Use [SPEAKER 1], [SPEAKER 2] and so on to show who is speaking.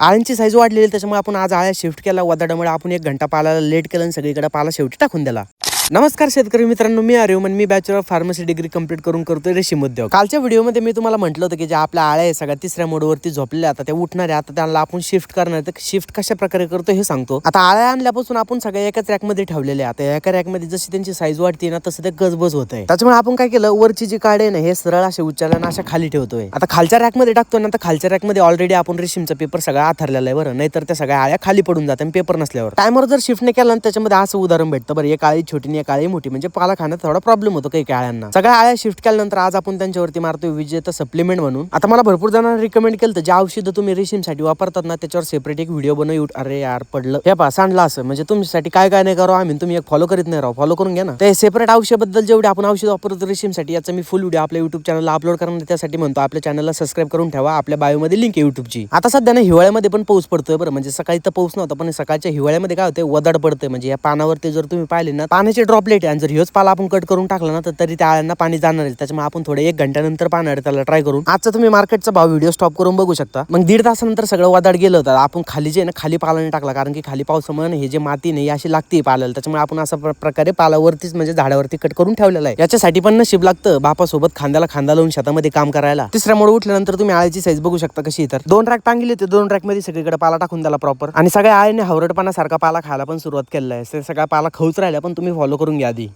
[SPEAKER 1] आळ्यांची size वाढलेली त्याच्यामुळे आपण आज आळ्या शिफ्ट केला वदाडामुळे आपण 1 घंटा पाला लेट केलं आणि सगळीकडे पाला शेवटी टाकून दिला. नमस्कार शेतकरी मित्रांनो, मी आर्यमन. मी bachelor of pharmacy degree complete करून करतोय रेशीम उद्योग. कालच्या व्हिडिओमध्ये मी तुम्हाला म्हटलं होतं की जे आपल्या आळ्या आहे सगळ्या तिसऱ्या मोडवरती झोपलेल्या, आता त्या उठणाऱ्या, आता त्यांना आपण शिफ्ट करणार. तर शिफ्ट कशा प्रकारे करतो हे सांगतो. आता आळ्या आणल्यापासून आपण सगळ्या एकाच रॅकमध्ये ठेवलेल्या. आता एका रॅकमध्ये जशी त्यांची साईज वाढते ना तसं ते गजबज होत आहे. त्याच्यामुळे आपण काय केलं, वरची जी काडे ना हे सरळ असे उचलल्यानं अशा खाली ठेवतोय. आता खालच्या रॅकमध्ये टाकतो ना, तर खालच्या रॅकमध्ये ऑलरेडी आपण रेशीमचा पेपर सगळा आथरलेला आहे बरं, नाहीतर त्या सगळ्या आळ्या खाली पडून जातात पेपर नसल्यावर. टायमर जर शिफ्ट नाही केला त्याच्यामध्ये असं उदाहरण भेटतं बरं, एक आळी छोटी आणि एक आळी मोठी, म्हणजे पाला खाण्यात थोडा प्रॉब्लेम होतो काही आळ्यांना. सगळ्या आळ्या शिफ्ट केल्यानंतर आज आपण त्यांच्यावरती मारतोय विजेता सप्लिमेंट म्हणून. आता मला भरपूर जणांना रिकमेंड केलं जे औषधं तुम्ही रेशीमसाठी वापरतात ना त्याच्यावर सेपरेट एक व्हिडिओ बनवू. अरे यार पडलं हे पा सांडलं असं, म्हणजे तुमच्यासाठी काय काय नाही करावं आम्ही, तुम्ही एक फॉलो करीत नाही राहू, फॉलो करून घ्या ना. ते सेपरेट औषधाबद्दल जेवढे आपण औषध वापरतो रेशीमसाठी याचा मी फुल व्हिडिओ आपल्या युट्यूब चॅनलला अपलोड करणार. त्यासाठी म्हणतो आपल्या चॅनलला सबस्क्राईब करून ठेवा. आपल्या बायोमध्ये लिंक आहे युट्यूबची. आता सध्या ना हिवाळ्यामध्ये पण पाऊस पडतोय बरं, म्हणजे सकाळी तर पाऊस नव्हता पण सकाळच्या हिवाळ्यामध्ये काय होतं वदाड पडतंय. म्हणजे या पानावरती जर तुम्ही पाहिले ना पाण्याचे ड्रॉपलेट आहे आणि जर ह्योच पाला आपण कट करून टाकला ना तर तरी त्या आळ्यांना पाणी जाणार आहे. त्याच्यामुळे आपण थोडे 1 घंट्यानंतर पाहणार त्याला ट्राय करून. आजचा तुम्ही मार्केटचा भाव व्हिडिओ स्टॉप करून बघू शकता. मग 1.5 तासानंतर सगळं वदाड गेलं होतं. आपण खाली जे ना खाली पाला टाकला, कारण की खाली पावसामुळे हे जे माती नाही अशी लागते पाल्याला. त्याच्यामुळे आपण असा प्रकारे पालावरतीच म्हणजे झाडावरती कट करून ठेवलेला आहे. याच्यासाठी पण नशीब लागतं बापासोबत खांद्याला खांदा लावून शेतामध्ये काम करायला. तिसऱ्या मोड उठल्यानंतर तुम्ही आळ्याची साईज बघू शकता कशी. तर 2 रॅक टांगले ते 2 रॅक मध्ये सगळीकडे पाला टाकून द्याला प्रॉपर. आणि सगळ्या आळ्याने हवरटपणासारखा पाला खायला पण सुरुवात केलेला आहे. सगळा पाला खाऊच राहिला पण तुम्ही फॉलो करून घ्या आधी.